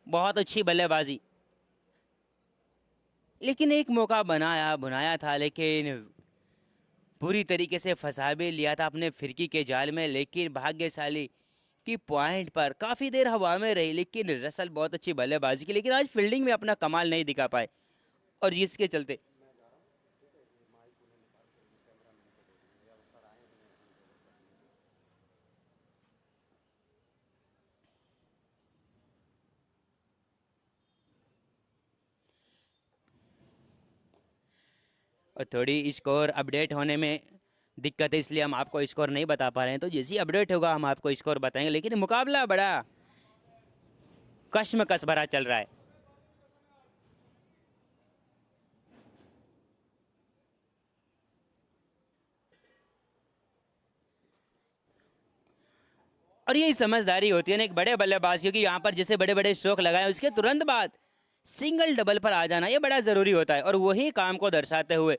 बहुत अच्छी बल्लेबाजी, लेकिन एक मौका बनाया बुनाया था, लेकिन पूरी तरीके से फंसा भी लिया था अपने फिरकी के जाल में। लेकिन भाग्यशाली की पॉइंट पर काफ़ी देर हवा में रही, लेकिन रसल बहुत अच्छी बल्लेबाजी की, लेकिन आज फील्डिंग में अपना कमाल नहीं दिखा पाए, और जिसके चलते और थोड़ी स्कोर अपडेट होने में दिक्कत है, इसलिए हम आपको स्कोर नहीं बता पा रहे हैं। तो जैसे ही अपडेट होगा हम आपको स्कोर बताएंगे, लेकिन मुकाबला बड़ा कश्मकश भरा चल रहा है। और यही समझदारी होती है ना एक बड़े बल्लेबाज, क्योंकि यहाँ पर जैसे बड़े बड़े स्ट्रोक लगाए उसके तुरंत बाद सिंगल डबल पर आ जाना ये बड़ा जरूरी होता है, और वही काम को दर्शाते हुए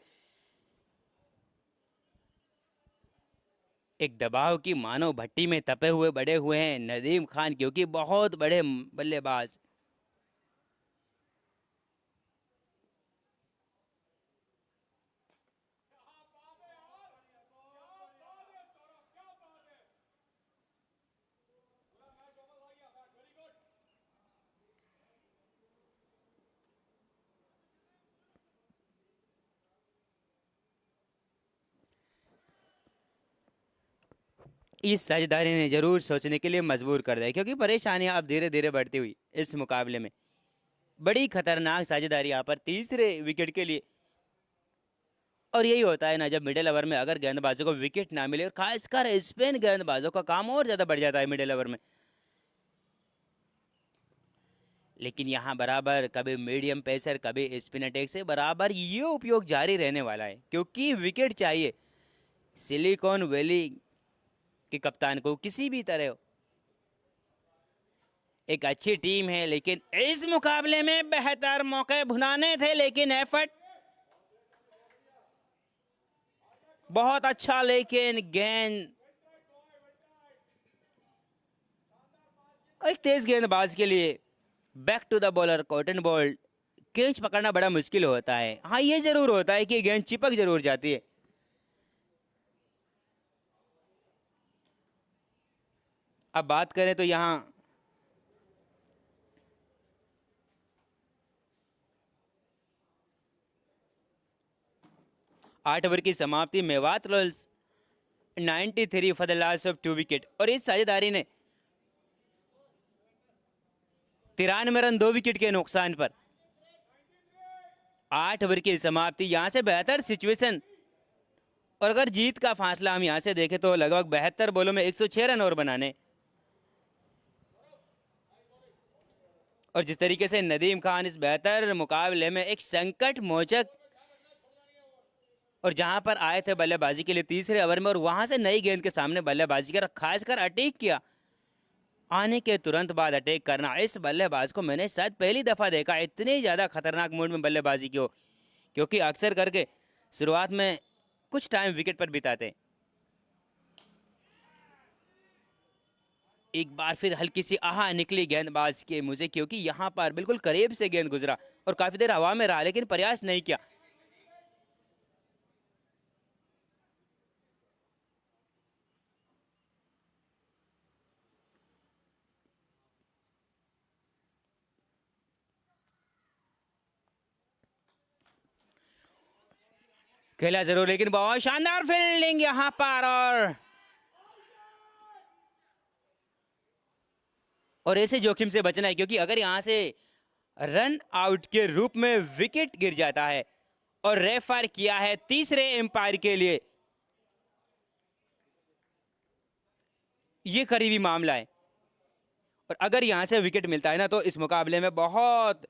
एक दबाव की मानो भट्टी में तपे हुए बड़े हुए हैं नदीम खान, क्योंकि बहुत बड़े बल्लेबाज। इस साझेदारी ने जरूर सोचने के लिए मजबूर कर दिया, क्योंकि परेशानियां अब धीरे धीरे बढ़ती हुई इस मुकाबले में बड़ी खतरनाक साझेदारी यहाँ पर तीसरे विकेट के लिए। और यही होता है ना जब मिडिल ओवर में अगर गेंदबाजों को विकेट ना मिले, और खासकर स्पिन गेंदबाजों का काम और ज्यादा बढ़ जाता है मिडिल ओवर में। लेकिन यहाँ बराबर कभी मीडियम पेसर कभी स्पिन अटैक से बराबर ये उपयोग जारी रहने वाला है, क्योंकि विकेट चाहिए सिलिकॉन वैली के कप्तान को किसी भी तरह हो। एक अच्छी टीम है, लेकिन इस मुकाबले में बेहतर मौके भुनाने थे, लेकिन एफर्ट बहुत अच्छा, लेकिन गेंद एक तेज गेंदबाज के लिए back to the bowler caught and ball catch पकड़ना बड़ा मुश्किल होता है। हाँ ये जरूर होता है कि गेंद चिपक जरूर जाती है। अब बात करें तो यहाँ 8 ओवर की समाप्ति Mewat Royals 93 for the loss of 2 wicket, और इस साझेदारी ने 93 रन 2 विकेट के नुकसान पर 8 ओवर की समाप्ति। यहां से बेहतर सिचुएशन, और अगर जीत का फासला हम यहां से देखें तो लगभग 72 बॉलों में 106 रन और बनाने। और जिस तरीके से नदीम खान इस बेहतर मुकाबले में एक संकट मोचक, और जहां पर आए थे बल्लेबाजी के लिए तीसरे ओवर में, और वहां से नई गेंद के सामने बल्लेबाजी कर खासकर अटैक किया, आने के तुरंत बाद अटैक करना, इस बल्लेबाज को मैंने शायद पहली दफा देखा इतनी ज्यादा खतरनाक मूड में बल्लेबाजी की हो, क्योंकि अक्सर करके शुरुआत में कुछ टाइम विकेट पर बिताते। एक बार फिर हल्की सी आह निकली गेंदबाज के मुझे, क्योंकि यहां पर बिल्कुल करीब से गेंद गुजरा और काफी देर हवा में रहा, लेकिन प्रयास नहीं किया। खेला जरूर, लेकिन बहुत शानदार फील्डिंग यहां पर, और ऐसे जोखिम से बचना है, क्योंकि अगर यहां से रन आउट के रूप में विकेट गिर जाता है, और रेफर किया है तीसरे एम्पायर के लिए, ये करीबी मामला है। और अगर यहां से विकेट मिलता है ना तो इस मुकाबले में बहुत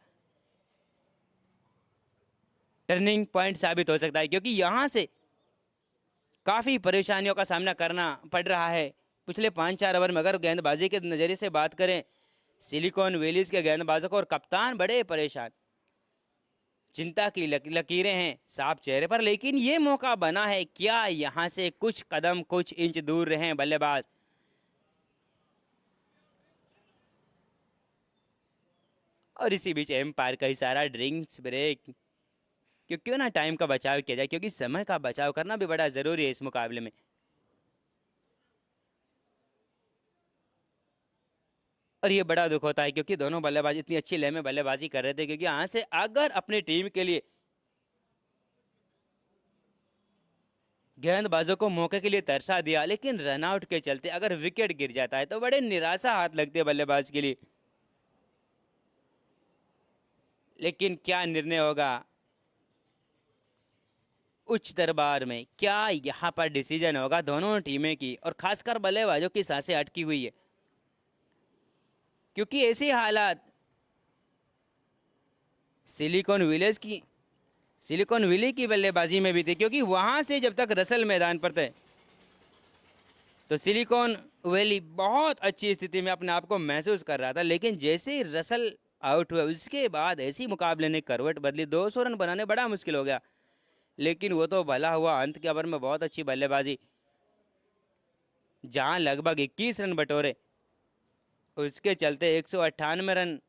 टर्निंग पॉइंट साबित हो सकता है, क्योंकि यहां से काफी परेशानियों का सामना करना पड़ रहा है पिछले 5-4 ओवर में। अगर गेंदबाजी के नजरिए से बात करें सिलिकॉन वैलीज के गेंदबाजों को, और कप्तान बड़े परेशान, चिंता की लकीरें हैं साफ चेहरे पर, लेकिन ये मौका बना है, क्या यहां से कुछ कदम कुछ इंच दूर रहे बल्लेबाज। और इसी बीच एम्पायर का इशारा, ड्रिंक्स ब्रेक, क्यों ना टाइम का बचाव किया जाए, क्योंकि समय का बचाव करना भी बड़ा ज़रूरी है इस मुकाबले में। और ये बड़ा दुख होता है क्योंकि दोनों बल्लेबाज इतनी अच्छी लय में बल्लेबाजी कर रहे थे, क्योंकि यहाँ से अगर अपनी टीम के लिए गेंदबाजों को मौके के लिए तरसा दिया, लेकिन रनआउट के चलते अगर विकेट गिर जाता है तो बड़े निराशा हाथ लगती है बल्लेबाज के लिए। लेकिन क्या निर्णय होगा उच्च दरबार में, क्या यहाँ पर डिसीजन होगा दोनों टीमें की, और खासकर बल्लेबाजों की सांसें अटकी हुई है, क्योंकि ऐसी हालात सिलिकॉन विलेज की सिलिकॉन विली की बल्लेबाजी में भी थी, क्योंकि वहां से जब तक रसल मैदान पर थे तो सिलिकॉन वैली बहुत अच्छी स्थिति में अपने आप को महसूस कर रहा था, लेकिन जैसे ही रसल आउट हुआ उसके बाद ऐसी मुकाबले ने करवट बदली, 200 रन बनाने बड़ा मुश्किल हो गया। लेकिन वो तो भला हुआ अंत के ओवर में बहुत अच्छी बल्लेबाजी, जहां लगभग 21 रन बटोरे, उसके चलते 198 रन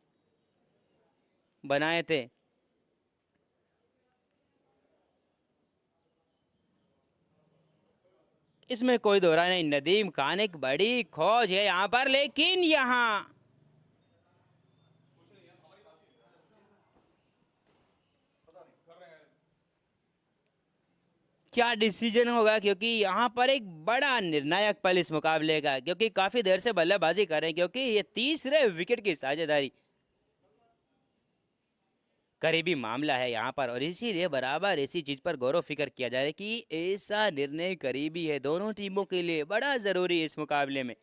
बनाए थे। इसमें कोई दो राय नहीं, नदीम खान एक बड़ी खोज है यहाँ पर, लेकिन यहाँ क्या डिसीजन होगा, क्योंकि यहाँ पर एक बड़ा निर्णायक पल इस मुकाबले का, क्योंकि काफी देर से बल्लेबाजी कर रहे हैं, क्योंकि ये तीसरे विकेट की साझेदारी करीबी मामला है यहाँ पर, और इसीलिए बराबर इसी चीज पर गौर फिक्र किया जा रहा है कि ऐसा निर्णय करीबी है दोनों टीमों के लिए, बड़ा जरूरी है इस मुकाबले में।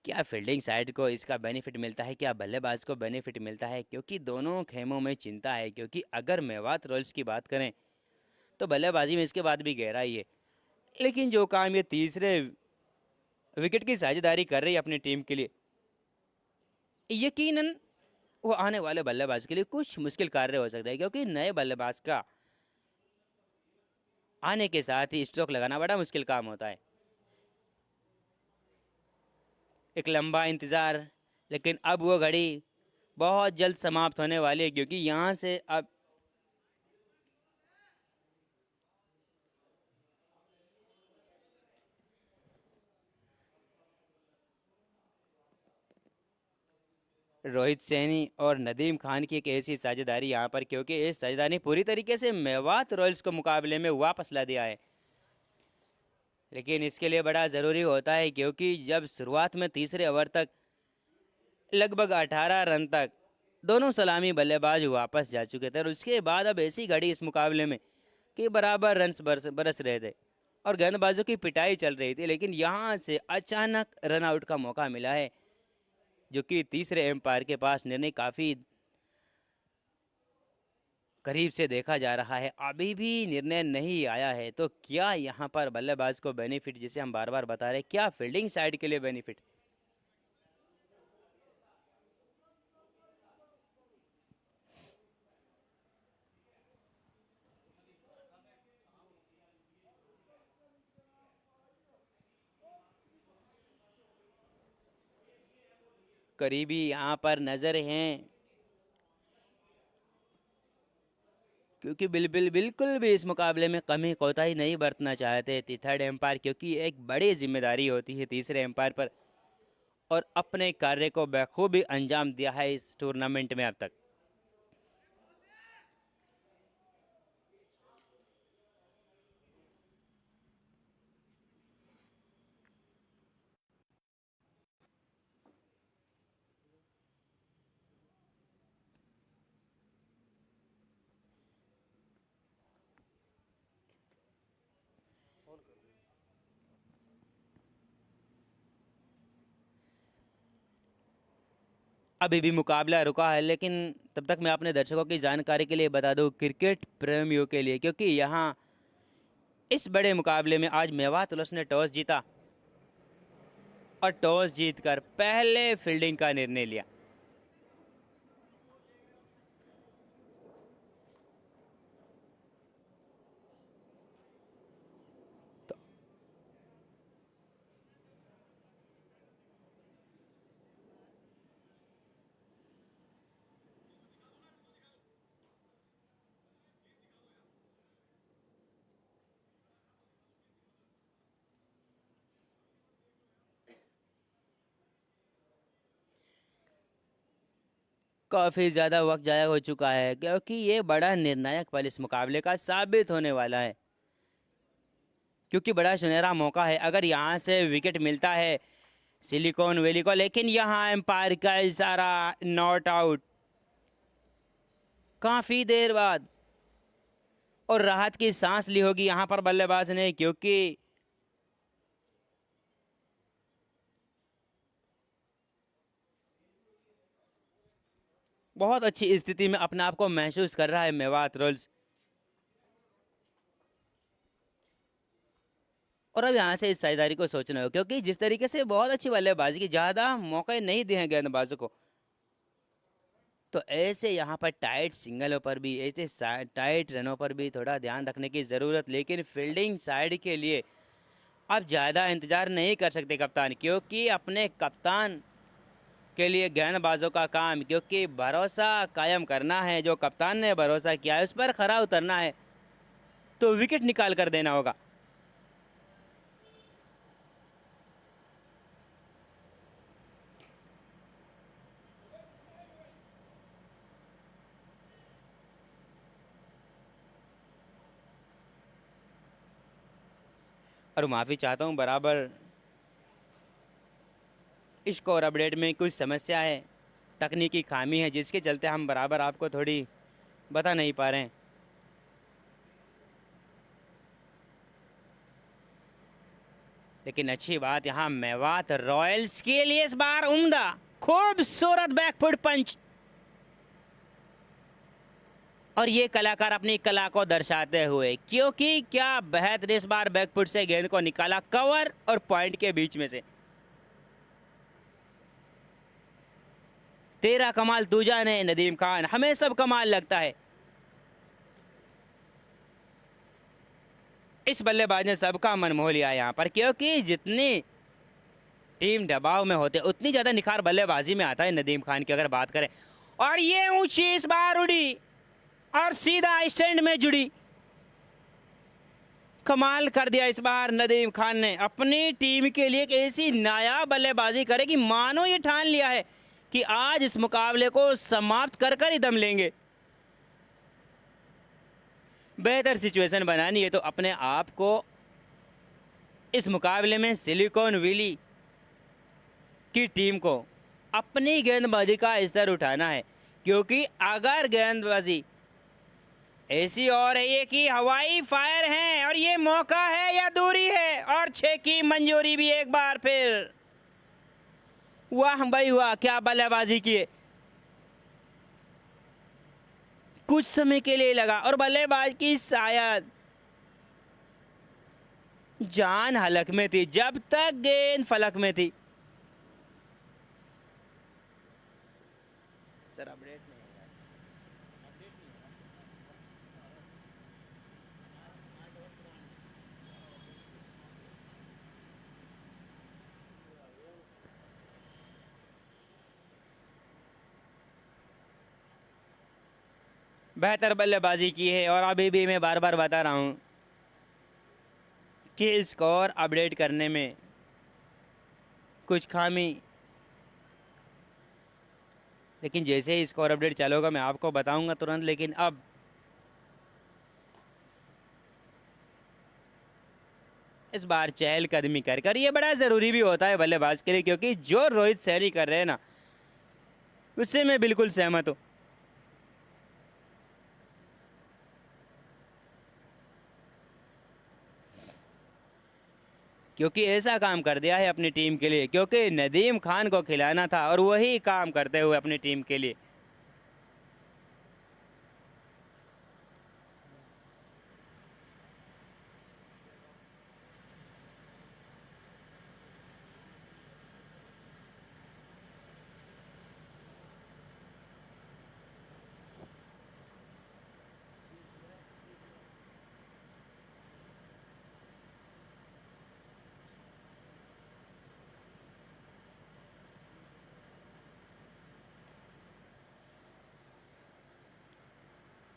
क्या फील्डिंग साइड को इसका बेनिफिट मिलता है, क्या बल्लेबाज को बेनिफिट मिलता है, क्योंकि दोनों खेमों में चिंता है, क्योंकि अगर मेवात रॉयल्स की बात करें तो बल्लेबाजी में इसके बाद भी गहराई है, लेकिन जो काम ये तीसरे विकेट की साझेदारी कर रही है अपनी टीम के लिए, यकीनन वो आने वाले बल्लेबाज के लिए कुछ मुश्किल कार्य हो सकता है, क्योंकि नए बल्लेबाज का आने के साथ ही स्ट्रोक लगाना बड़ा मुश्किल काम होता है। एक लंबा इंतज़ार, लेकिन अब वो घड़ी बहुत जल्द समाप्त होने वाली है, क्योंकि यहाँ से अब रोहित सैनी और नदीम खान की एक ऐसी साझेदारी यहाँ पर, क्योंकि इस साझेदारी ने पूरी तरीके से मेवात रॉयल्स को मुकाबले में वापस ला दिया है। लेकिन इसके लिए बड़ा ज़रूरी होता है, क्योंकि जब शुरुआत में तीसरे ओवर तक लगभग 18 रन तक दोनों सलामी बल्लेबाज वापस जा चुके थे, और उसके बाद अब ऐसी घड़ी इस मुकाबले में कि बराबर रन बरस रहे थे और गेंदबाजों की पिटाई चल रही थी, लेकिन यहाँ से अचानक रन आउट का मौका मिला है, जो कि तीसरे एम्पायर के पास निर्णय काफ़ी करीब से देखा जा रहा है, अभी भी निर्णय नहीं आया है। तो क्या यहाँ पर बल्लेबाज को बेनिफिट, जिसे हम बार बार बता रहे हैं, क्या फील्डिंग साइड के लिए बेनिफिट? करीबी यहाँ पर नज़र हैं, क्योंकि बिल्कुल बिल्कुल भी इस मुकाबले में कमी कोताही नहीं बरतना चाहते थी थर्ड एम्पायर, क्योंकि एक बड़ी जिम्मेदारी होती है तीसरे एम्पायर पर, और अपने कार्य को बखूबी अंजाम दिया है इस टूर्नामेंट में अब तक। अभी भी मुकाबला रुका है, लेकिन तब तक मैं अपने दर्शकों की जानकारी के लिए बता दूं, क्रिकेट प्रेमियों के लिए, क्योंकि यहाँ इस बड़े मुकाबले में आज मेवात उल्स ने टॉस जीता और टॉस जीतकर पहले फील्डिंग का निर्णय लिया। तो काफ़ी ज़्यादा वक्त ज़ाया हो चुका है क्योंकि ये बड़ा निर्णायक पल इस मुकाबले का साबित होने वाला है, क्योंकि बड़ा सुनहरा मौका है अगर यहाँ से विकेट मिलता है सिलिकॉन वैली को। लेकिन यहाँ एम्पायर का इशारा, नॉट आउट काफ़ी देर बाद, और राहत की सांस ली होगी यहाँ पर बल्लेबाज ने, क्योंकि बहुत अच्छी स्थिति में अपने आप को महसूस कर रहा है मेवात रूल्स। और अब यहाँ से इस साझेदारी को सोचना हो, क्योंकि जिस तरीके से बहुत अच्छी बल्लेबाजी की, ज़्यादा मौके नहीं दिए हैं गेंदबाजों को, तो ऐसे यहाँ पर टाइट सिंगलों पर भी, ऐसे टाइट रनों पर भी थोड़ा ध्यान रखने की ज़रूरत। लेकिन फील्डिंग साइड के लिए अब ज़्यादा इंतज़ार नहीं कर सकते कप्तान, क्योंकि अपने कप्तान के लिए गेंदबाजों का काम, क्योंकि भरोसा कायम करना है, जो कप्तान ने भरोसा किया है उस पर खरा उतरना है, तो विकेट निकाल कर देना होगा। और माफ़ी चाहता हूँ, बराबर स्कोर अपडेट में कुछ समस्या है, तकनीकी खामी है, जिसके चलते हम बराबर आपको थोड़ी बता नहीं पा रहे हैं। लेकिन अच्छी बात यहाँ मेवात रॉयल्स के लिए इस बार उम्दा खूबसूरत बैकफुट पंच, और ये कलाकार अपनी कला को दर्शाते हुए, क्योंकि क्या बेहतर इस बार बैकफुट से गेंद को निकाला कवर और पॉइंट के बीच में से। तेरा कमाल तू जाने नदीम खान, हमें सब कमाल लगता है। इस बल्लेबाज ने सबका मन मोह लिया यहाँ पर, क्योंकि जितनी टीम दबाव में होते उतनी ज़्यादा निखार बल्लेबाजी में आता है नदीम खान की, अगर बात करें। और ये ऊंची इस बार उड़ी और सीधा स्टैंड में जुड़ी, कमाल कर दिया इस बार नदीम खान ने। अपनी टीम के लिए एक ऐसी नायाब बल्लेबाजी करे कि मानो ये ठान लिया है कि आज इस मुकाबले को समाप्त कर कर ही दम लेंगे। बेहतर सिचुएशन बनानी है तो अपने आप को इस मुकाबले में सिलिकॉन वैली की टीम को अपनी गेंदबाजी का स्तर उठाना है, क्योंकि अगर गेंदबाजी ऐसी और है कि हवाई फायर है और ये मौका है या दूरी है, और 6 की मंजूरी भी एक बार फिर। वाह भाई वाह, क्या बल्लेबाजी की है। कुछ समय के लिए लगा और बल्लेबाज की शायद जान हलक में थी जब तक गेंद फलक में थी। सर अपडेट नहीं हो रहा है। बेहतर बल्लेबाजी की है, और अभी भी मैं बार बार बता रहा हूं कि स्कोर अपडेट करने में कुछ खामी, लेकिन जैसे ही स्कोर अपडेट चालू होगा मैं आपको बताऊंगा तुरंत। लेकिन अब इस बार चहलकदमी कर कर, ये बड़ा ज़रूरी भी होता है बल्लेबाज के लिए, क्योंकि जो रोहित शैली कर रहे हैं ना, उससे मैं बिल्कुल सहमत हूँ। क्योंकि ऐसा काम कर दिया है अपनी टीम के लिए, क्योंकि नदीम खान को खिलाना था और वही काम करते हुए अपनी टीम के लिए।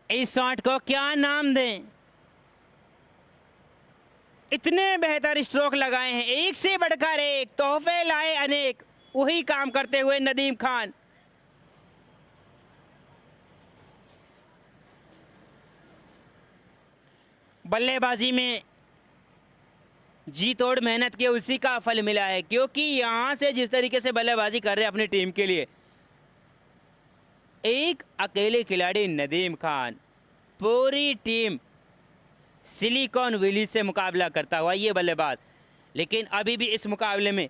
इस शॉट को क्या नाम दें, इतने बेहतर स्ट्रोक लगाए हैं, एक से बढ़कर एक, तोहफे लाए अनेक, वही काम करते हुए नदीम खान। बल्लेबाजी में जी तोड़ मेहनत की उसी का फल मिला है, क्योंकि यहां से जिस तरीके से बल्लेबाजी कर रहे हैं अपनी टीम के लिए, एक अकेले खिलाड़ी नदीम खान पूरी टीम सिलिकॉन वैली से मुकाबला करता हुआ ये बल्लेबाज, लेकिन अभी भी इस मुकाबले में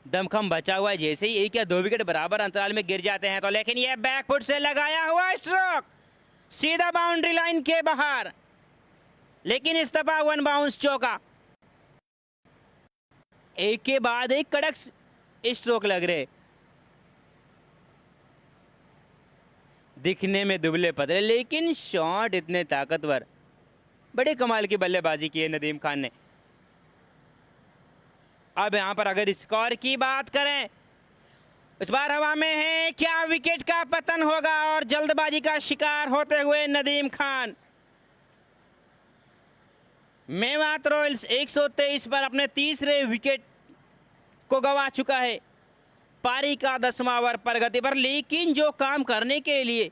दमखम बचा हुआ है। जैसे ही एक या दो विकेट बराबर अंतराल में गिर जाते हैं तो, लेकिन ये बैकफुट से लगाया हुआ स्ट्रोक सीधा बाउंड्री लाइन के बाहर, लेकिन इस दफा वन बाउंस चौका। एक के बाद एक कड़क स्ट्रोक लग रहे, दिखने में दुबले पतले लेकिन शॉट इतने ताकतवर। बड़े कमाल की बल्लेबाजी की है नदीम खान ने। अब यहां पर अगर स्कोर की बात करें, इस बार हवा में है, क्या विकेट का पतन होगा और जल्दबाजी का शिकार होते हुए नदीम खान। मेवात रॉयल्स 123 पर अपने तीसरे विकेट को गंवा चुका है। पारी का 10वां ओवर प्रगति पर, लेकिन जो काम करने के लिए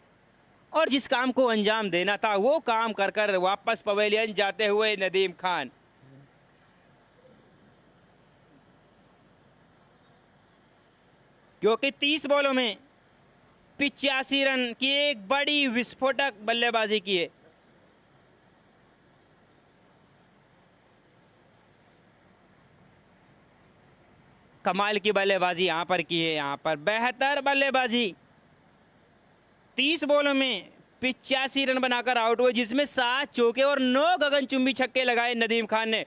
और जिस काम को अंजाम देना था वो काम कर कर वापस पवेलियन जाते हुए नदीम खान। क्योंकि 30 बॉलों में 85 रन की एक बड़ी विस्फोटक बल्लेबाजी की है। कमाल की बल्लेबाजी यहां पर की है, यहां पर बेहतर बल्लेबाजी। 30 बॉलों में 85 रन बनाकर आउट हुए, जिसमें 7 चौके और 9 गगनचुंबी छक्के लगाए नदीम खान ने।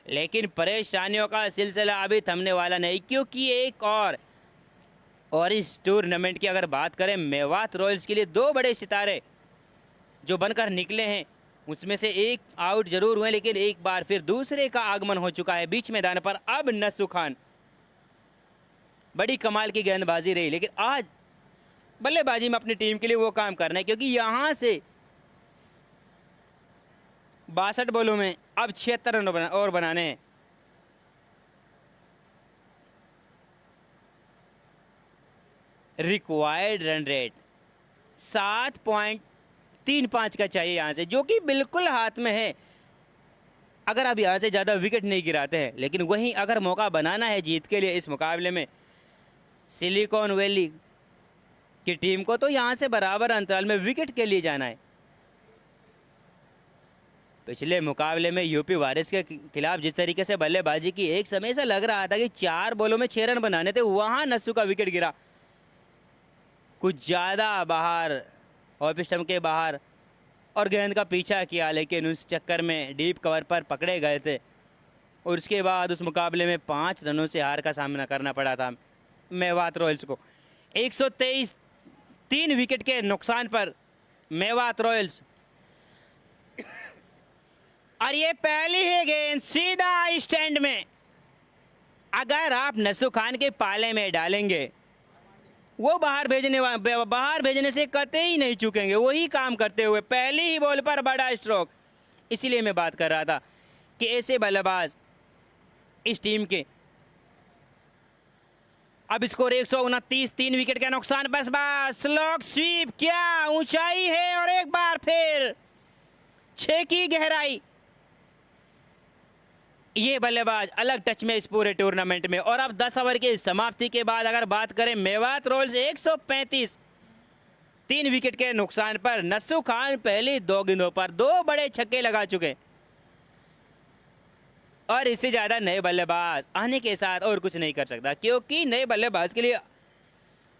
लेकिन परेशानियों का सिलसिला अभी थमने वाला नहीं, क्योंकि एक और इस टूर्नामेंट की अगर बात करें, मेवात रॉयल्स के लिए 2 बड़े सितारे जो बनकर निकले हैं, उसमें से एक आउट जरूर हुए, लेकिन एक बार फिर दूसरे का आगमन हो चुका है बीच मैदान पर। अब नसू खान, बड़ी कमाल की गेंदबाजी रही, लेकिन आज बल्लेबाजी में अपनी टीम के लिए वो काम करना है, क्योंकि यहां से 62 बॉलों में अब 76 रन और बनाने हैं। रिक्वायर्ड रन रेट 7.35 का चाहिए यहां से, जो कि बिल्कुल हाथ में है अगर आप यहां से ज़्यादा विकेट नहीं गिराते हैं। लेकिन वहीं अगर मौका बनाना है जीत के लिए इस मुकाबले में सिलिकॉन वैली की टीम को, तो यहां से बराबर अंतराल में विकेट के लिए जाना है। पिछले मुकाबले में यूपी वारिस के खिलाफ जिस तरीके से बल्लेबाजी की, एक समय से लग रहा था कि 4 बॉलों में 6 रन बनाने थे, वहां नस्सू का विकेट गिरा कुछ ज़्यादा बाहर, ऑफ स्टंप के बाहर, और गेंद का पीछा किया, लेकिन उस चक्कर में डीप कवर पर पकड़े गए थे और उसके बाद उस मुकाबले में 5 रनों से हार का सामना करना पड़ा था मेवात रॉयल्स को। 123 3 विकेट के नुकसान पर मेवात रॉयल्स, और ये पहली ही गेंद सीधा स्टैंड में। अगर आप नसू खान के पाले में डालेंगे, वो बाहर भेजने से कतई नहीं चूकेंगे, वही काम करते हुए पहली ही बॉल पर बड़ा स्ट्रोक। इसीलिए मैं बात कर रहा था कि ऐसे बल्लेबाज इस टीम के। अब स्कोर 129, 3 विकेट का नुकसान, बस स्लोक स्वीप, क्या ऊंचाई है, और एक बार फिर 6 की गहराई। ये बल्लेबाज अलग टच में इस पूरे टूर्नामेंट में। और अब 10 ओवर की समाप्ति के बाद अगर बात करें, मेवात रॉयल्स 135 3 विकेट के नुकसान पर नस्सू खान पहली 2 गेंदों पर 2 बड़े छक्के लगा चुके, और इससे ज्यादा नए बल्लेबाज आने के साथ और कुछ नहीं कर सकता, क्योंकि नए बल्लेबाज के लिए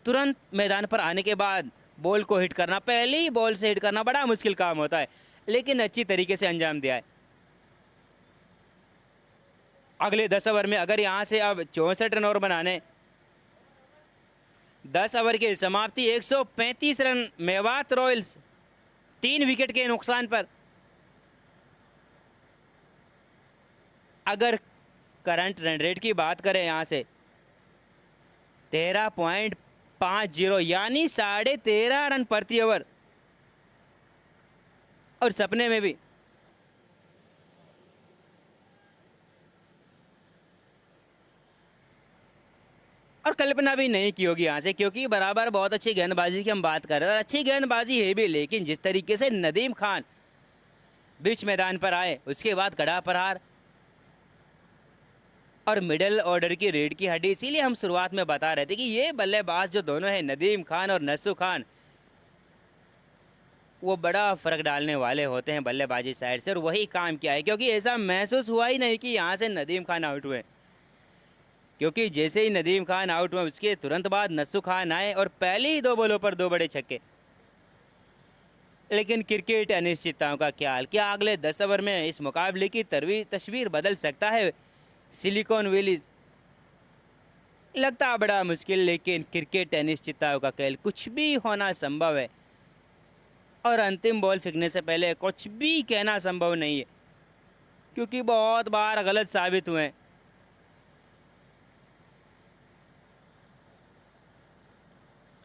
तुरंत मैदान पर आने के बाद बॉल को हिट करना, पहली ही बॉल से हिट करना बड़ा मुश्किल काम होता है, लेकिन अच्छी तरीके से अंजाम दिया है। अगले 10 ओवर में अगर यहां से अब 64 रन और बनाने, 10 ओवर की समाप्ति 135 रन मेवात रॉयल्स 3 विकेट के नुकसान पर। अगर करंट रन रेट की बात करें यहां से 13.50, यानी 13.5 रन प्रति ओवर, और सपने में भी और कल्पना भी नहीं की होगी यहाँ से, क्योंकि बराबर बहुत अच्छी गेंदबाजी की हम बात कर रहे हैं और अच्छी गेंदबाजी है भी, लेकिन जिस तरीके से नदीम खान बीच मैदान पर आए, उसके बाद कड़ा प्रहार और मिडल ऑर्डर की रीढ़ की हड्डी। इसीलिए हम शुरुआत में बता रहे थे कि ये बल्लेबाज जो दोनों हैं, नदीम खान और नसू खान, वो बड़ा फर्क डालने वाले होते हैं बल्लेबाजी साइड से। और वही काम किया है, क्योंकि ऐसा महसूस हुआ ही नहीं कि यहाँ से नदीम खान आउट हुए, क्योंकि जैसे ही नदीम खान आउट हुए उसके तुरंत बाद नसू खान आए और पहले ही 2 बॉलों पर 2 बड़े छक्के। लेकिन क्रिकेट अनिश्चितताओं का ख्याल, क्या अगले 10 ओवर में इस मुकाबले की तस्वीर बदल सकता है सिलिकॉन वैली? लगता बड़ा मुश्किल, लेकिन क्रिकेट अनिश्चितताओं का खेल, कुछ भी होना संभव है और अंतिम बॉल फेंकने से पहले कुछ भी कहना संभव नहीं है, क्योंकि बहुत बार गलत साबित हुए हैं।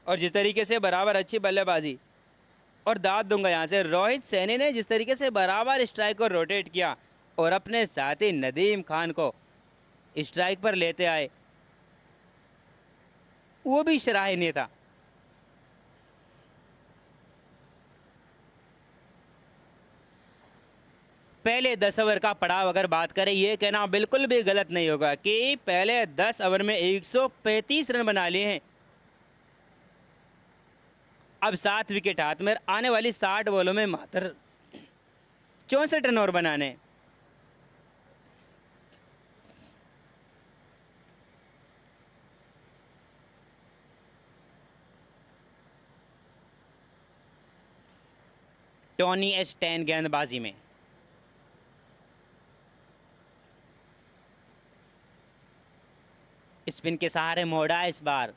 और जिस तरीके से बराबर अच्छी बल्लेबाजी, और दाद दूंगा यहाँ से रोहित सैनी ने जिस तरीके से बराबर स्ट्राइक को रोटेट किया और अपने साथी नदीम खान को स्ट्राइक पर लेते आए, वो भी सराहनीय था। पहले 10 ओवर का पड़ाव अगर बात करें, ये कहना बिल्कुल भी गलत नहीं होगा कि पहले 10 ओवर में 135 रन बना लिए हैं। अब 7 विकेट हाथ में, आने वाली 60 बॉलों में मात्र 64 रन और बनाने। टोनी एस-10 गेंदबाजी में, स्पिन के सहारे मोड़ा इस बार,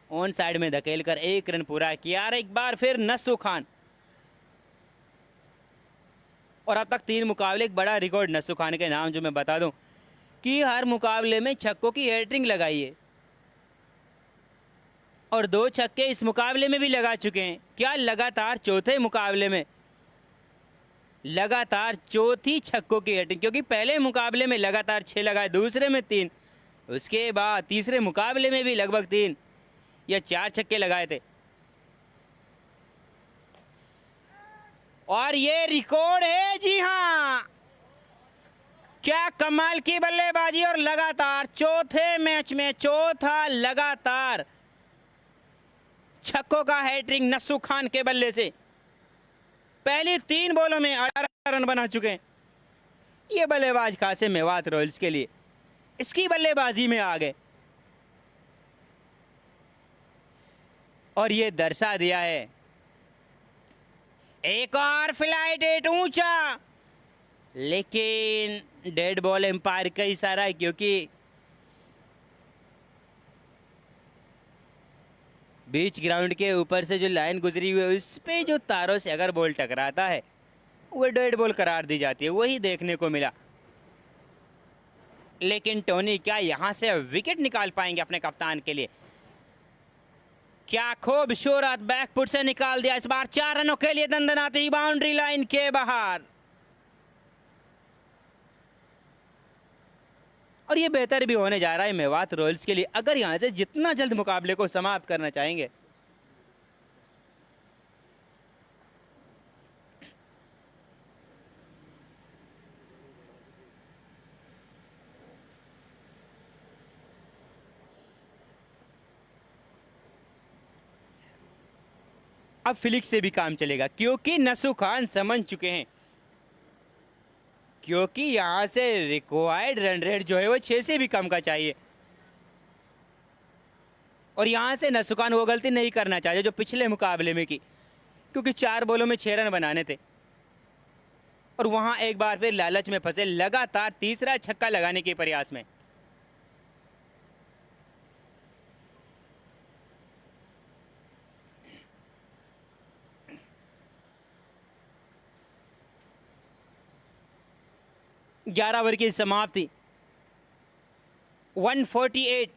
ऑन साइड में धकेलकर 1 रन पूरा किया। और एक बार फिर नसू खान, और अब तक 3 मुकाबले, एक बड़ा रिकॉर्ड नसू खान के नाम, जो मैं बता दूं कि हर मुकाबले में छक्कों की हैट्रिक लगाई है और 2 छक्के इस मुकाबले में भी लगा चुके हैं। क्या लगातार चौथे मुकाबले में लगातार चौथी छक्कों की हैट्रिक, क्योंकि पहले मुकाबले में लगातार 6 लगाए, दूसरे में 3, उसके बाद तीसरे मुकाबले में भी लगभग 3 या 4 छक्के लगाए थे। और ये रिकॉर्ड है, जी हां, क्या कमाल की बल्लेबाजी। और लगातार चौथे मैच में चौथा लगातार छक्कों का हैट्रिक नसू खान के बल्ले से। पहली 3 बॉलों में 18 रन बना चुके हैं ये बल्लेबाज, खास है मेवात रॉयल्स के लिए। इसकी बल्लेबाजी में आ गए और ये दर्शा दिया है। एक और फ्लाइट रेट ऊंचा, लेकिन डेड बॉल एम्पायर का इशारा है, क्योंकि बीच ग्राउंड के ऊपर से जो लाइन गुजरी हुई है उस पे जो तारों से अगर बॉल टकराता है वो डेड बॉल करार दी जाती है। वही देखने को मिला। लेकिन टोनी क्या यहां से विकेट निकाल पाएंगे अपने कप्तान के लिए? क्या खूबसूरत बैकफुट से निकाल दिया इस बार, 4 रनों के लिए दंदनाती बाउंड्री लाइन के बाहर। और ये बेहतर भी होने जा रहा है मेवात रॉयल्स के लिए, अगर यहां से जितना जल्द मुकाबले को समाप्त करना चाहेंगे। अब फिलिक्स से भी काम चलेगा, क्योंकि नसू खान समझ चुके हैं, क्योंकि यहां से रिक्वायर्ड रन रेट जो है वो 6 से भी कम का चाहिए। और यहां से नसू खान वो गलती नहीं करना चाहिए जो पिछले मुकाबले में की, क्योंकि 4 बॉलों में 6 रन बनाने थे और वहां एक बार फिर लालच में फंसे, लगातार तीसरा छक्का लगाने के प्रयास में। ग्यारह ओवर की समाप्ति, 148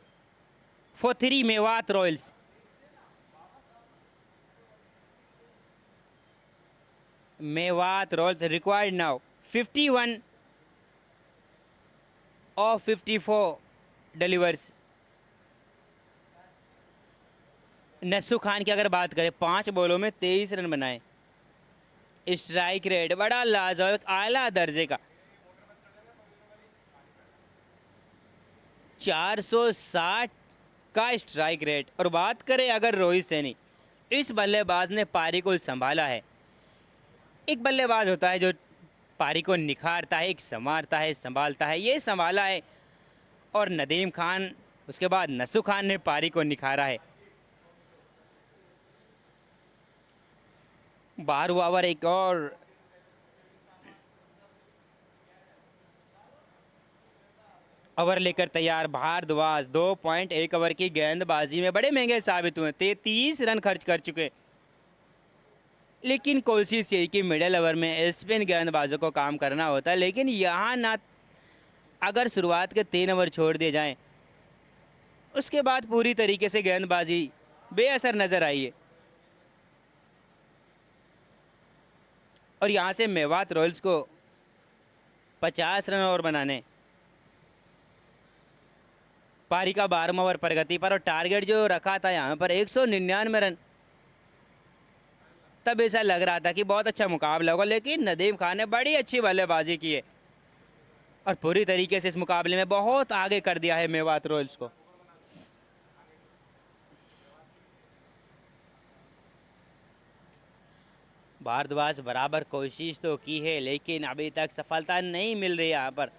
for 3 Mewat Royals. Mewat Royals required now 51 और 54 डिलीवर्स। नसू खान की अगर बात करें, 5 बॉलों में 23 रन बनाए स्ट्राइक रेट बड़ा लाजवाब आला दर्जे का 460 का स्ट्राइक रेट। और बात करें अगर रोहित सैनी, इस बल्लेबाज ने पारी को संभाला है। एक बल्लेबाज होता है जो पारी को निखारता है, एक संवारता है, संभालता है, ये संभाला है। और नदीम खान, उसके बाद नसु खान ने पारी को निखारा है। 12वां ओवर एक और ओवर लेकर तैयार भारद्वाज 2.1 ओवर की गेंदबाजी में बड़े महंगे साबित हुए, 33 रन खर्च कर चुके। लेकिन कोशिश यही कि मिडिल ओवर में स्पिन गेंदबाजों को काम करना होता है। लेकिन यहाँ ना, अगर शुरुआत के 3 ओवर छोड़ दिए जाएं, उसके बाद पूरी तरीके से गेंदबाजी बेअसर नजर आई है। और यहाँ से मेवात रॉयल्स को 50 रन और बनाने। पारी का 12वां ओवर प्रगति पर और टारगेट जो रखा था यहाँ पर 199 रन। तब ऐसा लग रहा था कि बहुत अच्छा मुकाबला होगा, लेकिन नदीम खान ने बड़ी अच्छी बल्लेबाजी की है और पूरी तरीके से इस मुकाबले में बहुत आगे कर दिया है मेवात रॉयल्स को। भारद्वाज बराबर कोशिश तो की है, लेकिन अभी तक सफलता नहीं मिल रही यहाँ पर।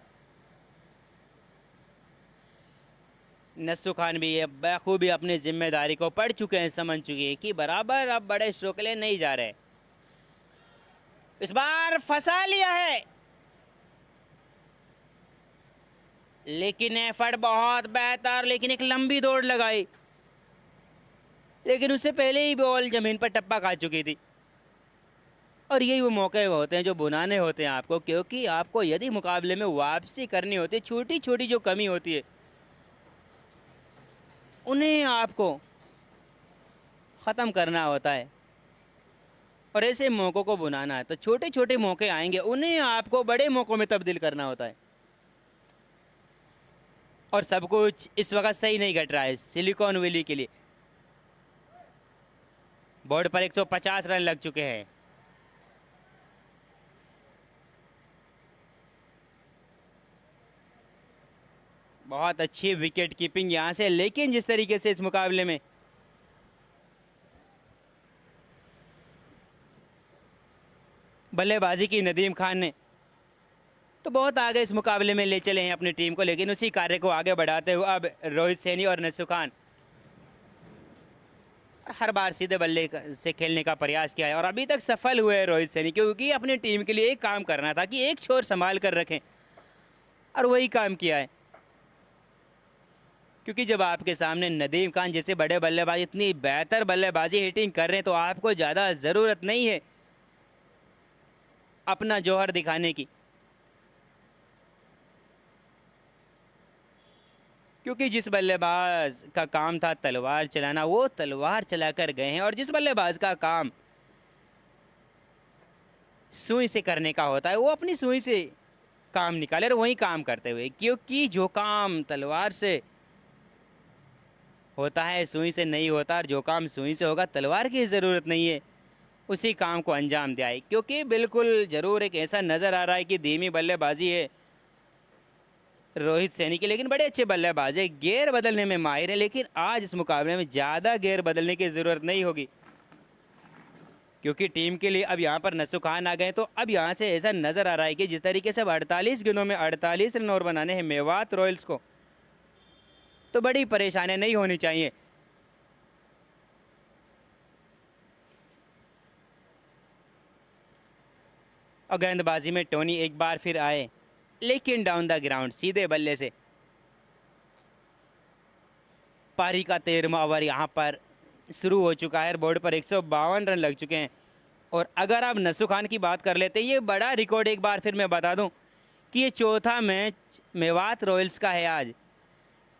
नस्सु खान भी ये बखूबी अपनी जिम्मेदारी को पढ़ चुके हैं, समझ चुके हैं कि बराबर अब बड़े स्ट्रोक के लिए नहीं जा रहे। इस बार फंसा लिया है, लेकिन एफर्ट बहुत बेहतर, लेकिन एक लंबी दौड़ लगाई, लेकिन उससे पहले ही बॉल जमीन पर टप्पा खा चुकी थी। और यही वो मौके होते हैं जो बुनाने होते हैं आपको, क्योंकि आपको यदि मुकाबले में वापसी करनी होती है, छोटी छोटी जो कमी होती है उन्हें आपको ख़त्म करना होता है। और ऐसे मौक़ों को बुनाना है तो छोटे छोटे मौके आएंगे, उन्हें आपको बड़े मौक़ों में तब्दील करना होता है। और सब कुछ इस वक्त सही नहीं घट रहा है सिलिकॉन वैली के लिए। बोर्ड पर 150 रन लग चुके हैं। बहुत अच्छी विकेट कीपिंग यहाँ से, लेकिन जिस तरीके से इस मुकाबले में बल्लेबाजी की नदीम खान ने, तो बहुत आगे इस मुकाबले में ले चले हैं अपनी टीम को। लेकिन उसी कार्य को आगे बढ़ाते हुए अब रोहित सैनी और नसु खान हर बार सीधे बल्ले से खेलने का प्रयास किया है और अभी तक सफल हुए हैं रोहित सैनी, क्योंकि अपनी टीम के लिए एक काम करना था कि एक छोर संभाल कर रखें, और वही काम किया है। क्योंकि जब आपके सामने नदीम खान जैसे बड़े बल्लेबाज इतनी बेहतर बल्लेबाजी हिटिंग कर रहे हैं, तो आपको ज़्यादा ज़रूरत नहीं है अपना जौहर दिखाने की, क्योंकि जिस बल्लेबाज का काम था तलवार चलाना, वो तलवार चलाकर गए हैं। और जिस बल्लेबाज का काम सुई से करने का होता है, वो अपनी सुई से काम निकाले और वही काम करते हुए, क्योंकि जो काम तलवार से होता है सुई से नहीं होता, और जो काम सुई से होगा तलवार की ज़रूरत नहीं है उसी काम को अंजाम दिया है। क्योंकि बिल्कुल ज़रूर एक ऐसा नज़र आ रहा है कि धीमी बल्लेबाजी है रोहित सैनी की, लेकिन बड़े अच्छे बल्लेबाज है, गेयर बदलने में माहिर है। लेकिन आज इस मुकाबले में ज़्यादा गेयर बदलने की ज़रूरत नहीं होगी, क्योंकि टीम के लिए अब यहाँ पर नसु खान आ गए। तो अब यहाँ से ऐसा नज़र आ रहा है कि जिस तरीके से अब 48 गेंदों में 48 रन और बनाने हैं मेवात रॉयल्स को, तो बड़ी परेशानियाँ नहीं होनी चाहिए। और गेंदबाजी में टोनी एक बार फिर आए, लेकिन डाउन द ग्राउंड सीधे बल्ले से। पारी का 13वां ओवर यहाँ पर शुरू हो चुका है। बोर्ड पर 152 रन लग चुके हैं। और अगर आप नसु खान की बात कर लेते हैं, ये बड़ा रिकॉर्ड एक बार फिर मैं बता दूं कि ये चौथा मैच मेवात रॉयल्स का है आज,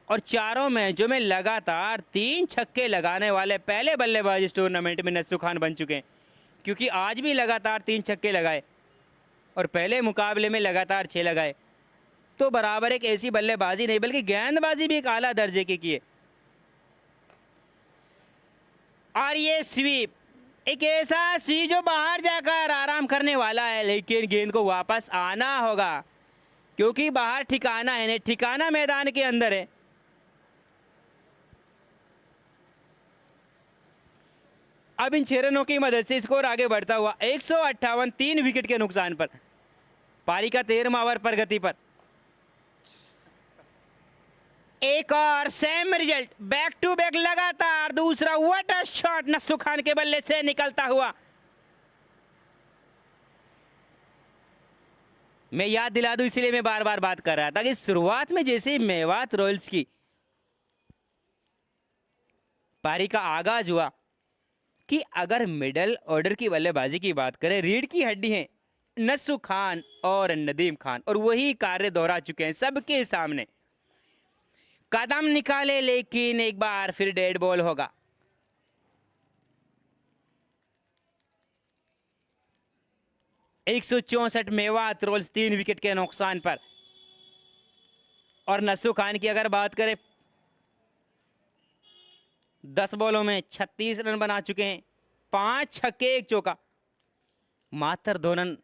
और चारों मैचों में लगातार 3 छक्के लगाने वाले पहले बल्लेबाज इस टूर्नामेंट में नसु खान बन चुके हैं। क्योंकि आज भी लगातार 3 छक्के लगाए और पहले मुकाबले में लगातार 6 लगाए। तो बराबर एक ऐसी बल्लेबाजी नहीं बल्कि गेंदबाजी भी एक आला दर्जे की है। और ये स्वीप एक ऐसा सी जो बाहर जाकर आराम करने वाला है, लेकिन गेंद को वापस आना होगा क्योंकि बाहर ठिकाना है नहीं, ठिकाना मैदान के अंदर है। अब इन 6 रनों की मदद से स्कोर आगे बढ़ता हुआ 158, 3 विकेट के नुकसान पर। पारी का 13वां ओवर प्रगति पर। एक और same result, back to back लगातार दूसरा वाटर शॉट नस्सु खान के बल्ले से निकलता हुआ। मैं याद दिला दूं इसलिए मैं बार बार बात कर रहा था कि शुरुआत में जैसे ही मेवात रॉयल्स की पारी का आगाज हुआ कि अगर मिडल ऑर्डर की बल्लेबाजी की बात करें, रीढ़ की हड्डी हैं नस्सु खान और नदीम खान, और वही कार्य दोहरा चुके हैं सबके सामने। कदम निकाले लेकिन एक बार फिर डेड बॉल होगा। एक 164 मेवात रोल्स 3 विकेट के नुकसान पर। और नस्सु खान की अगर बात करें, 10 बॉलों में 36 रन बना चुके हैं, 5 छक्के 1 चौका, मात्र 2 रन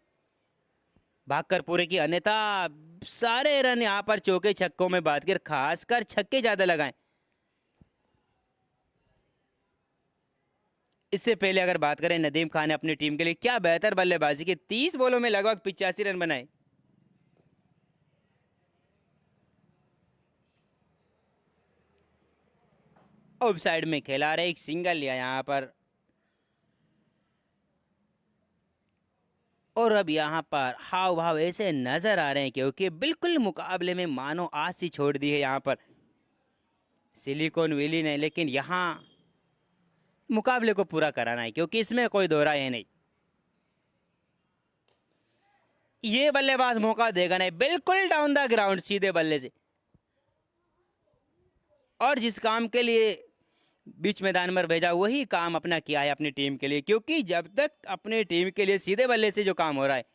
भागकर पूरे की, अन्यथा सारे रन यहां पर चौके छक्कों में बात कर, खासकर छक्के ज्यादा लगाएं। इससे पहले अगर बात करें नदीम खान ने अपनी टीम के लिए क्या बेहतर बल्लेबाजी की, 30 बॉलों में लगभग 85 रन बनाए। ऑफ साइड में खेला रहे, एक सिंगल लिया यहां पर। और अब यहां पर हाव भाव ऐसे नजर आ रहे हैं क्योंकि बिल्कुल मुकाबले में मानो आस ही छोड़ दी है यहां पर सिलिकॉन वैली ने, लेकिन यहां मुकाबले को पूरा कराना है क्योंकि इसमें कोई दो राय है नहीं। ये बल्लेबाज मौका देगा नहीं, बिल्कुल डाउन द ग्राउंड सीधे बल्ले से। और जिस काम के लिए बीच मैदान में भेजा वही काम अपना किया है अपनी टीम के लिए, क्योंकि जब तक अपनी टीम के लिए सीधे बल्ले से जो काम हो रहा है,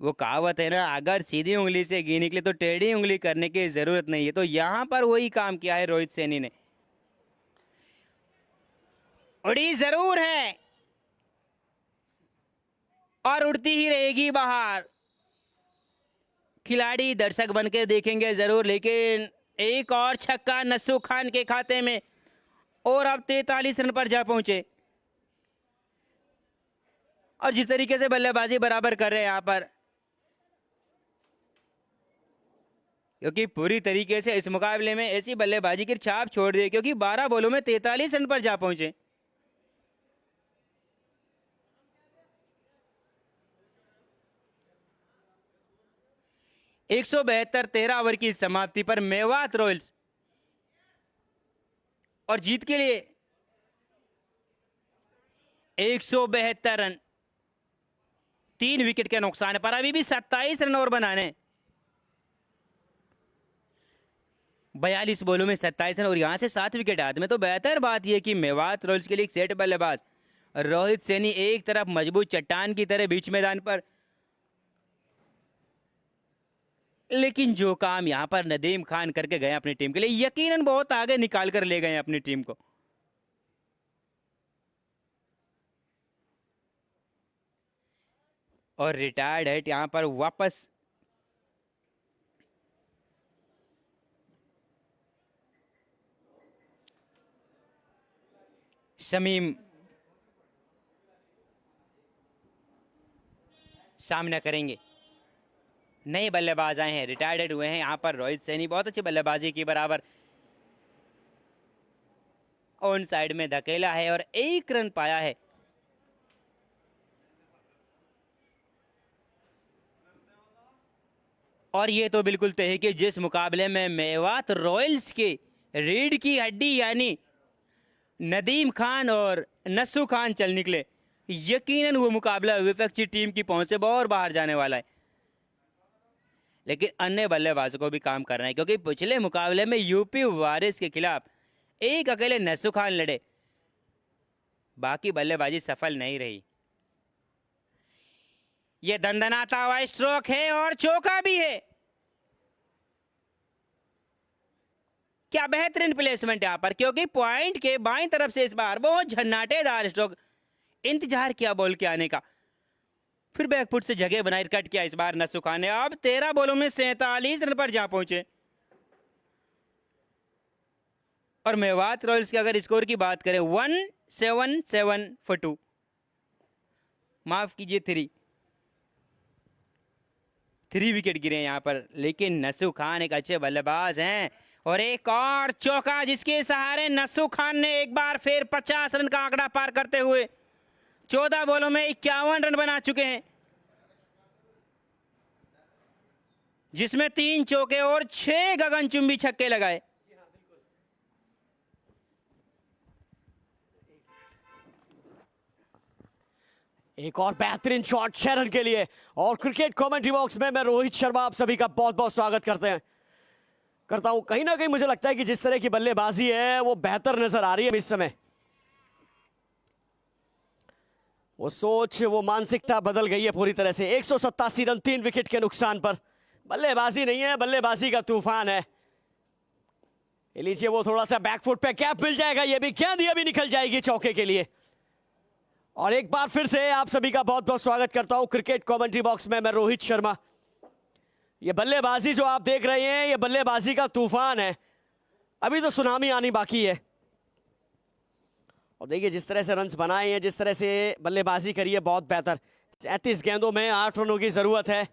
वो कहावत है ना, अगर सीधी उंगली से घी निकले तो टेढ़ी उंगली करने की जरूरत नहीं है। तो यहां पर वही काम किया है रोहित सैनी ने। उड़ी जरूर है और उड़ती ही रहेगी बाहर। खिलाड़ी दर्शक बनकर देखेंगे जरूर, लेकिन एक और छक्का नस्सु खान के खाते में, और अब 43 रन पर जा पहुंचे। और जिस तरीके से बल्लेबाजी बराबर कर रहे हैं यहां पर, क्योंकि पूरी तरीके से इस मुकाबले में ऐसी बल्लेबाजी की छाप छोड़ दी, क्योंकि 12 बॉलों में 43 रन पर जा पहुंचे। एक 172 13 ओवर की समाप्ति पर मेवात रॉयल्स और जीत के लिए 172 रन 3 विकेट के नुकसान पर, अभी भी 27 रन और बनाने। 42 बॉलों में 27 रन और यहां से 7 विकेट हाथ में। तो बेहतर बात यह कि मेवात रॉयल्स के लिए एक सेट बल्लेबाज रोहित सैनी एक तरफ मजबूत चट्टान की तरह बीच मैदान पर, लेकिन जो काम यहां पर नदीम खान करके गए अपनी टीम के लिए, यकीनन बहुत आगे निकाल कर ले गए अपनी टीम को। और रिटायर्ड हिट यहां पर वापस शमीम सामना करेंगे। नए बल्लेबाज आए हैं, रिटायर्ड हुए हैं यहां पर रोहित सैनी, बहुत अच्छी बल्लेबाजी की, बराबर ऑन साइड में धकेला है और 1 रन पाया है। और ये तो बिल्कुल तय है कि जिस मुकाबले में मेवात रॉयल्स के रीढ़ की हड्डी यानी नदीम खान और नस्सु खान चल निकले, यकीनन वो मुकाबला विपक्षी टीम की पहुंच से बहुत बाहर जाने वाला है। लेकिन अन्य बल्लेबाजों को भी काम करना है, क्योंकि पिछले मुकाबले में यूपी वारिस के खिलाफ एक अकेले नस्सु खान लड़े, बाकी बल्लेबाजी सफल नहीं रही। यह दंदनाता हुआ स्ट्रोक है और चौका भी है। क्या बेहतरीन प्लेसमेंट यहाँ पर, क्योंकि पॉइंट के बाईं तरफ से इस बार बहुत झन्नाटेदार स्ट्रोक, इंतजार किया बॉल के आने का, फिर बैकफुट से जगह बनाई, कट किया इस बार नसु खान ने। अब 13 बॉलों में 47 रन पर जा पहुंचे। और मेवात रॉयल्स के अगर स्कोर की बात करें 177 फॉर 2, माफ कीजिए 3 विकेट गिरे यहाँ पर, लेकिन नसु खान एक अच्छे बल्लेबाज हैं। और एक और चौका जिसके सहारे नसु खान ने एक बार फिर 50 रन का आंकड़ा पार करते हुए 14 बॉलों में 51 रन बना चुके हैं, जिसमें 3 चौके और 6 गगनचुंबी छक्के लगाए। एक और बेहतरीन शॉट शेरन के लिए। और क्रिकेट कमेंट्री बॉक्स में मैं रोहित शर्मा आप सभी का बहुत बहुत स्वागत करता हूं। कहीं ना कहीं मुझे लगता है कि जिस तरह की बल्लेबाजी है वो बेहतर नजर आ रही है इस समय। वो सोच, वो मानसिकता बदल गई है पूरी तरह से। 187 रन 3 विकेट के नुकसान पर। बल्लेबाजी नहीं है, बल्लेबाजी का तूफान है। ये लीजिए, वो थोड़ा सा बैकफुट पे कैप मिल जाएगा, ये भी गेंद ये भी निकल जाएगी चौके के लिए। और एक बार फिर से आप सभी का बहुत बहुत स्वागत करता हूं क्रिकेट कमेंट्री बॉक्स में, मैं रोहित शर्मा। ये बल्लेबाजी जो आप देख रहे हैं, ये बल्लेबाजी का तूफान है। अभी तो सुनामी आनी बाकी है। और देखिए जिस तरह से रन्स बनाए हैं, जिस तरह से बल्लेबाजी करी है, बहुत बेहतर। 37 गेंदों में 8 रनों की जरूरत है।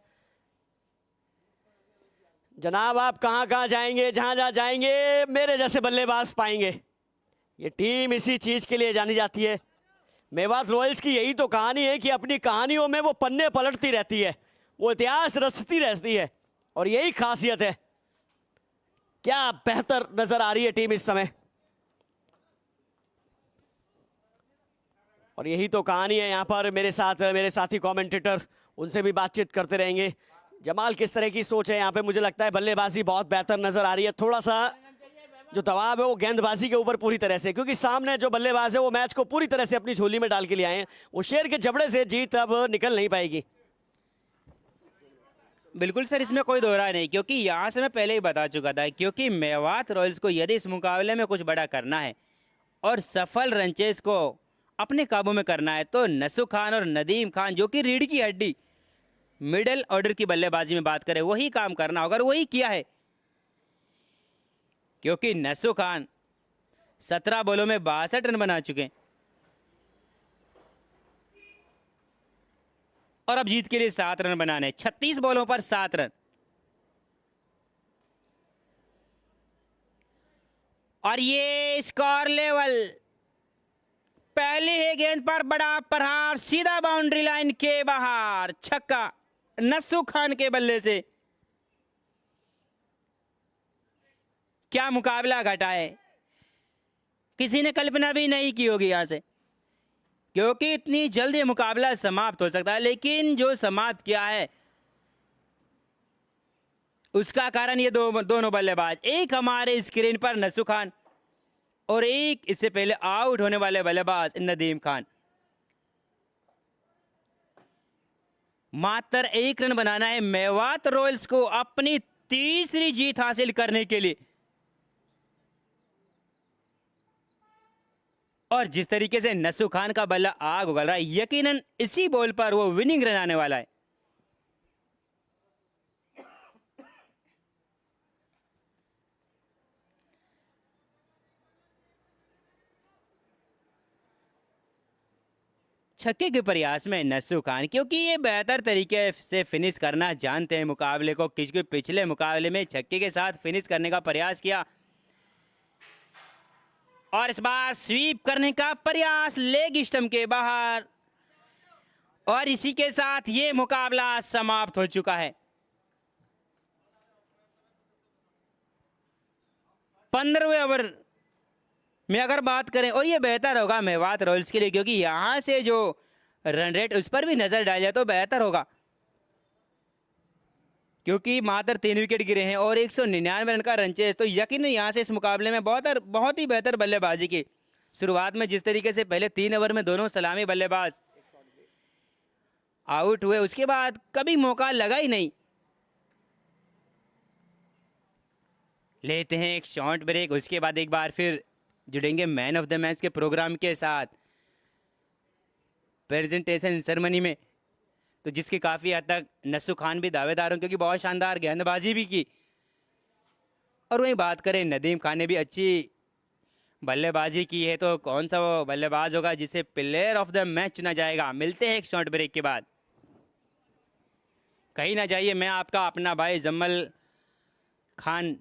जनाब आप कहां कहां जाएंगे, जहां जहां जाएंगे मेरे जैसे बल्लेबाज पाएंगे। ये टीम इसी चीज के लिए जानी जाती है। मेवात रॉयल्स की यही तो कहानी है कि अपनी कहानियों में वो पन्ने पलटती रहती है, वो इतिहास रचती रहती है, और यही खासियत है। क्या बेहतर नजर आ रही है टीम इस समय। और यही तो कहानी है। यहाँ पर मेरे साथ मेरे साथी कमेंटेटर, उनसे भी बातचीत करते रहेंगे। जमाल किस तरह की सोच है यहाँ पे। मुझे लगता है बल्लेबाजी बहुत बेहतर नजर आ रही है। थोड़ा सा जो दबाव है वो गेंदबाजी के ऊपर पूरी तरह से, क्योंकि सामने जो बल्लेबाज है वो मैच को पूरी तरह से अपनी झोली में डाल के ले आए हैं। वो शेर के जबड़े से जीत अब निकल नहीं पाएगी। बिल्कुल सर, इसमें कोई दो राय नहीं, क्योंकि यहाँ से मैं पहले ही बता चुका था, क्योंकि मेवात रॉयल्स को यदि इस मुकाबले में कुछ बड़ा करना है और सफल रनचेज को अपने काबू में करना है, तो नसु खान और नदीम खान, जो कि रीढ़ की हड्डी मिडिल ऑर्डर की बल्लेबाजी में बात करें, वही काम करना होगा। वही किया है, क्योंकि नसु खान 17 बॉलों में 62 रन बना चुके हैं और अब जीत के लिए 7 रन बनाने। 36 बॉलों पर 7 रन। और ये स्कोर लेवल, पहली ही गेंद पर बड़ा प्रहार, सीधा बाउंड्री लाइन के बाहर, छक्का नसु खान के बल्ले से। क्या मुकाबला घटा है, किसी ने कल्पना भी नहीं की होगी यहां से, क्योंकि इतनी जल्द ये मुकाबला समाप्त हो सकता है। लेकिन जो समाप्त किया है उसका कारण ये दोनों बल्लेबाज, एक हमारे स्क्रीन पर नसु खान और एक इससे पहले आउट होने वाले बल्लेबाज नदीम खान। मात्र 1 रन बनाना है मेवात रॉयल्स को अपनी तीसरी जीत हासिल करने के लिए। और जिस तरीके से नसु खान का बल्ला आग उगल रहा है, यकीनन इसी बॉल पर वो विनिंग रन आने वाला है। छक्के के प्रयास में नसु खान, क्योंकि ये बेहतर तरीके से फिनिश करना जानते हैं मुकाबले को, क्योंकि पिछले मुकाबले में छक्के के साथ फिनिश करने का प्रयास किया और इस बार स्वीप करने का प्रयास लेग स्टंप के बाहर। और इसी के साथ ये मुकाबला समाप्त हो चुका है। 15वें ओवर में अगर बात करें, और ये बेहतर होगा मेवात रॉयल्स के लिए, क्योंकि यहां से जो रन रेट उस पर भी नजर डाल जाए तो बेहतर होगा, क्योंकि मात्र 3 विकेट गिरे हैं और 199 रन का रन चेज। तो यकीन यहां से इस मुकाबले में बहुत ही बेहतर बल्लेबाजी की। शुरुआत में जिस तरीके से पहले 3 ओवर में दोनों सलामी बल्लेबाज आउट हुए, उसके बाद कभी मौका लगा ही नहीं। लेते हैं एक शॉर्ट ब्रेक, उसके बाद एक बार फिर जुड़ेंगे मैन ऑफ द मैच के प्रोग्राम के साथ प्रेजेंटेशन सेरेमनी में, तो जिसकी काफ़ी हद तक नसु खान भी दावेदार हूँ क्योंकि बहुत शानदार गेंदबाजी भी की। और वहीं बात करें नदीम खान ने भी अच्छी बल्लेबाजी की है, तो कौन सा वो बल्लेबाज होगा जिसे प्लेयर ऑफ द मैच चुना जाएगा। मिलते हैं एक शॉर्ट ब्रेक के बाद। कहीं ना जाइए, मैं आपका अपना भाई जम्मल खान